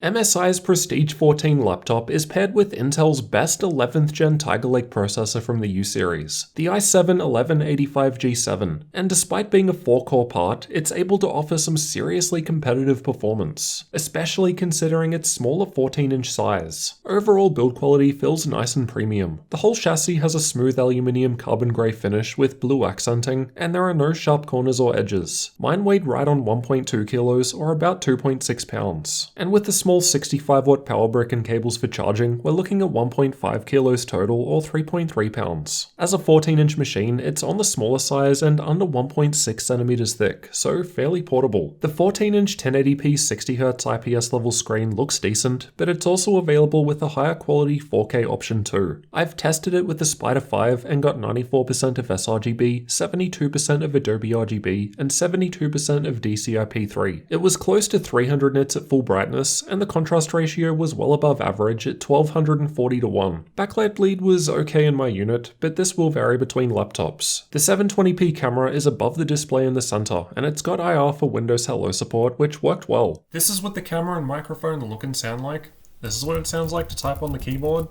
MSI's Prestige 14 laptop is paired with Intel's best 11th gen Tiger Lake processor from the U series, the i7-1185G7, and despite being a 4-core part, it's able to offer some seriously competitive performance, especially considering its smaller 14-inch size. Overall build quality feels nice and premium. The whole chassis has a smooth aluminium carbon grey finish with blue accenting, and there are no sharp corners or edges. Mine weighed right on 1.2 kilos or about 2.6 pounds, and with the small 65-watt power brick and cables for charging, we're looking at 1.5 kilos total or 3.3 pounds. As a 14-inch machine, it's on the smaller size and under 1.6 centimeters thick, so fairly portable. The 14-inch 1080p 60Hz IPS level screen looks decent, but it's also available with a higher quality 4K option too. I've tested it with the Spider 5 and got 94% of sRGB, 72% of Adobe RGB, and 72% of DCI-P3. It was close to 300 nits at full brightness, and the contrast ratio was well above average at 1240:1. Backlight bleed was okay in my unit, but this will vary between laptops. The 720p camera is above the display in the center, and it's got IR for Windows Hello support, which worked well. This is what the camera and microphone look and sound like. This is what it sounds like to type on the keyboard.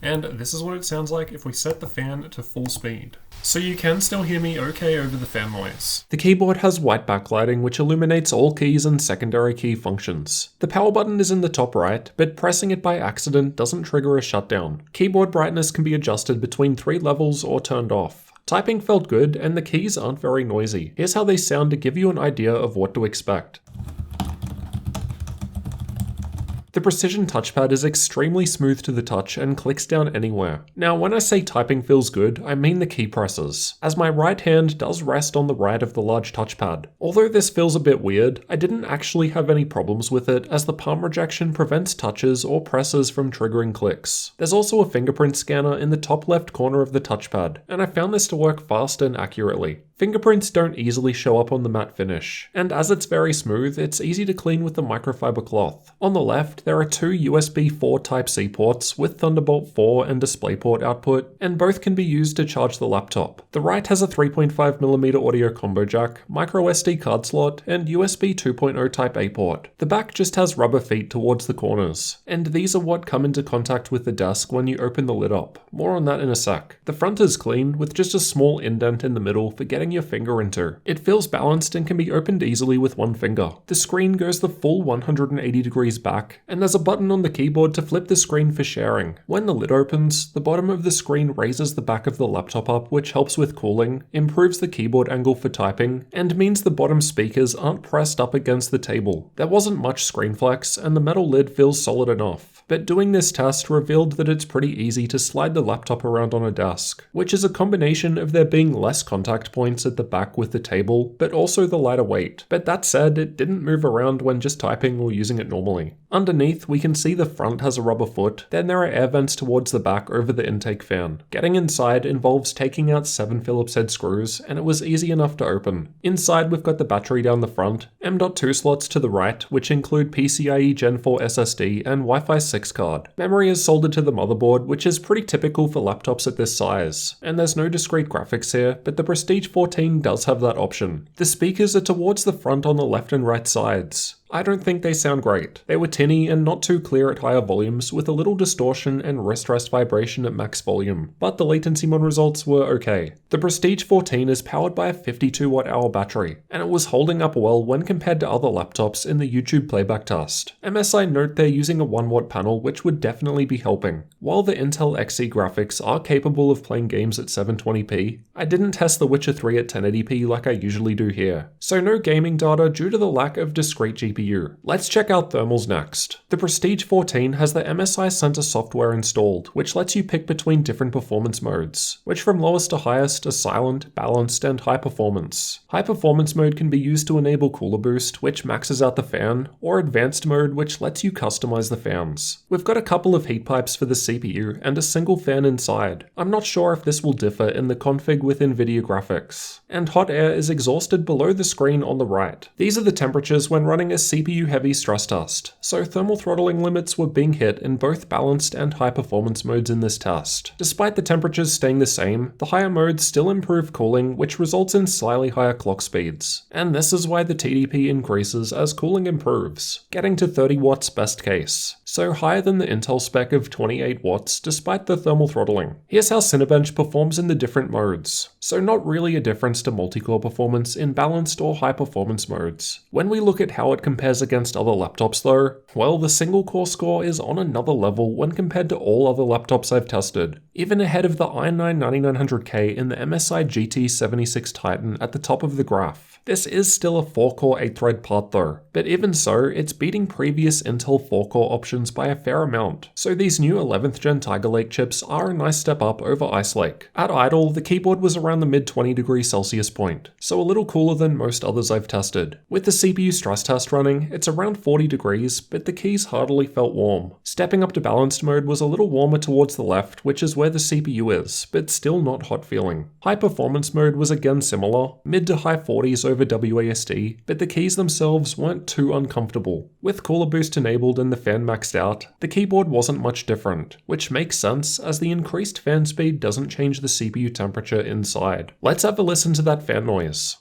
And this is what it sounds like if we set the fan to full speed. So you can still hear me okay over the fan noise. The keyboard has white backlighting which illuminates all keys and secondary key functions. The power button is in the top right, but pressing it by accident doesn't trigger a shutdown. Keyboard brightness can be adjusted between 3 levels or turned off. Typing felt good and the keys aren't very noisy. Here's how they sound to give you an idea of what to expect. The precision touchpad is extremely smooth to the touch and clicks down anywhere. Now when I say typing feels good, I mean the key presses, as my right hand does rest on the right of the large touchpad. Although this feels a bit weird, I didn't actually have any problems with it as the palm rejection prevents touches or presses from triggering clicks. There's also a fingerprint scanner in the top left corner of the touchpad, and I found this to work fast and accurately. Fingerprints don't easily show up on the matte finish, and as it's very smooth, it's easy to clean with the microfiber cloth. On the left, there are 2 USB 4 Type-C ports with Thunderbolt 4 and DisplayPort output, and both can be used to charge the laptop. The right has a 3.5mm audio combo jack, microSD card slot, and USB 2.0 Type-A port. The back just has rubber feet towards the corners, and these are what come into contact with the desk when you open the lid up. More on that in a sec. The front is clean, with just a small indent in the middle for getting your finger into. It feels balanced and can be opened easily with one finger. The screen goes the full 180 degrees back, and there's a button on the keyboard to flip the screen for sharing. When the lid opens, the bottom of the screen raises the back of the laptop up, which helps with cooling, improves the keyboard angle for typing, and means the bottom speakers aren't pressed up against the table. There wasn't much screen flex, and the metal lid feels solid enough. But doing this test revealed that it's pretty easy to slide the laptop around on a desk, which is a combination of there being less contact points at the back with the table, but also the lighter weight. But that said, it didn't move around when just typing or using it normally. Underneath, we can see the front has a rubber foot, then there are air vents towards the back over the intake fan. Getting inside involves taking out 7 Phillips head screws, and it was easy enough to open. Inside we've got the battery down the front, M.2 slots to the right, which include PCIe Gen 4 SSD and Wi-Fi 6 card. Memory is soldered to the motherboard, which is pretty typical for laptops at this size. And there's no discrete graphics here, but the Prestige 14 does have that option. The speakers are towards the front on the left and right sides. I don't think they sound great. They were tinny and not too clear at higher volumes, with a little distortion and wrist vibration at max volume, but the latency mod results were okay. The Prestige 14 is powered by a 52 watt-hour battery, and it was holding up well when compared to other laptops in the YouTube playback test. MSI note they're using a 1 watt panel, which would definitely be helping. While the Intel Xe graphics are capable of playing games at 720p, I didn't test The Witcher 3 at 1080p like I usually do here, so no gaming data due to the lack of discrete GPU. Let's check out thermals next. The Prestige 14 has the MSI Center software installed, which lets you pick between different performance modes, which from lowest to highest are silent, balanced, and high performance. High performance mode can be used to enable cooler boost, which maxes out the fan, or advanced mode, which lets you customize the fans. We've got a couple of heat pipes for the CPU and a single fan inside. I'm not sure if this will differ in the config with NVIDIA graphics. And hot air is exhausted below the screen on the right. These are the temperatures when running a CPU-heavy stress test, so thermal throttling limits were being hit in both balanced and high-performance modes in this test. Despite the temperatures staying the same, the higher modes still improve cooling, which results in slightly higher clock speeds. And this is why the TDP increases as cooling improves, getting to 30 watts best case, so higher than the Intel spec of 28 watts despite the thermal throttling. Here's how Cinebench performs in the different modes. So not really a difference to multi-core performance in balanced or high-performance modes. When we look at how it compares against other laptops though, well, the single-core score is on another level when compared to all other laptops I've tested, even ahead of the i9-9900K in the MSI GT76 Titan at the top of the graph. This is still a 4-core 8-thread part though, but even so, it's beating previous Intel 4-core options by a fair amount, so these new 11th gen Tiger Lake chips are a nice step up over Ice Lake. At idle, the keyboard was around the mid-20°C point, so a little cooler than most others I've tested. With the CPU stress test running, it's around 40 degrees, but the keys hardly felt warm. Stepping up to balanced mode was a little warmer towards the left, which is where the CPU is, but still not hot feeling. High performance mode was again similar, mid to high 40s over WASD, but the keys themselves weren't too uncomfortable. With cooler boost enabled and the fan maxed out, the keyboard wasn't much different, which makes sense as the increased fan speed doesn't change the CPU temperature inside. Let's have a listen to that fan noise.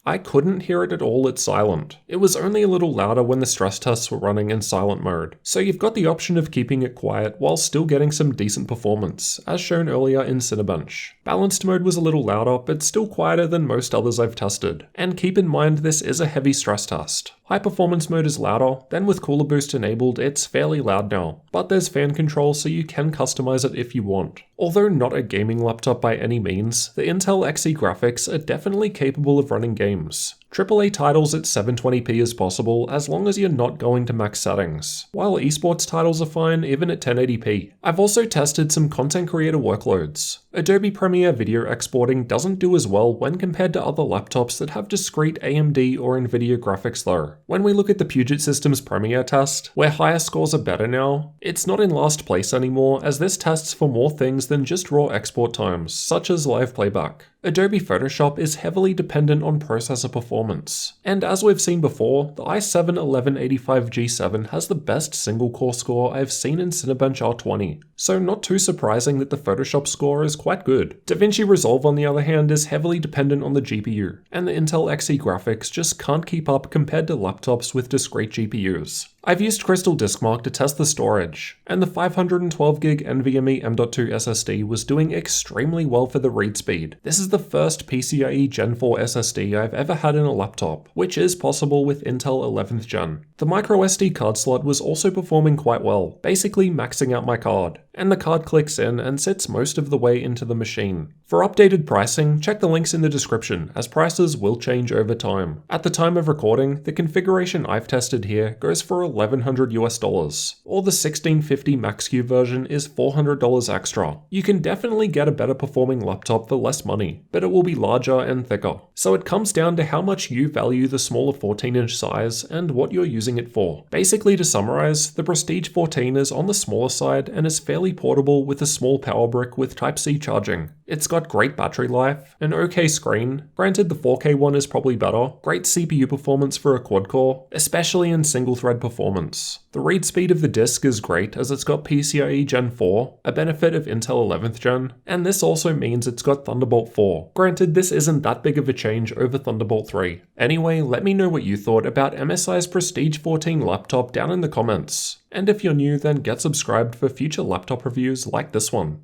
I couldn't hear it at all at silent. It was only a little louder when the stress tests were running in silent mode, so you've got the option of keeping it quiet while still getting some decent performance, as shown earlier in Cinebench. Balanced mode was a little louder, but still quieter than most others I've tested. And keep in mind this is a heavy stress test. High performance mode is louder, then with cooler boost enabled it's fairly loud now, but there's fan control so you can customize it if you want. Although not a gaming laptop by any means, the Intel Xe graphics are definitely capable of running games. AAA titles at 720p is possible as long as you're not going to max settings, while esports titles are fine even at 1080p. I've also tested some content creator workloads. Adobe Premiere video exporting doesn't do as well when compared to other laptops that have discrete AMD or Nvidia graphics though. When we look at the Puget Systems Premiere test, where higher scores are better now, it's not in last place anymore as this tests for more things than just raw export times, such as live playback. Adobe Photoshop is heavily dependent on processor performance, and as we've seen before, the i7-1185G7 has the best single-core score I've seen in Cinebench R20, so not too surprising that the Photoshop score is quite good. DaVinci Resolve on the other hand is heavily dependent on the GPU, and the Intel Xe graphics just can't keep up compared to laptops with discrete GPUs. I've used Crystal DiskMark to test the storage, and the 512GB NVMe M.2 SSD was doing extremely well for the read speed. This is the first PCIe Gen 4 SSD I've ever had in a laptop, which is possible with Intel 11th Gen. The microSD card slot was also performing quite well, basically maxing out my card, and the card clicks in and sits most of the way into the machine. For updated pricing, check the links in the description, as prices will change over time. At the time of recording, the configuration I've tested here goes for $1,100 or the 1650 Max-Q version is $400 extra. You can definitely get a better performing laptop for less money, but it will be larger and thicker. So it comes down to how much you value the smaller 14-inch size and what you're using it for. Basically, to summarize, the Prestige 14 is on the smaller side and is fairly portable with a small power brick with Type-C charging. It's got great battery life, an okay screen, granted the 4K one is probably better, great CPU performance for a quad-core, especially in single-thread performance. The read speed of the disk is great as it's got PCIe Gen 4, a benefit of Intel 11th Gen, and this also means it's got Thunderbolt 4. Granted, this isn't that big of a change over Thunderbolt 3. Anyway, let me know what you thought about MSI's Prestige 14 laptop down in the comments. And if you're new, then get subscribed for future laptop reviews like this one.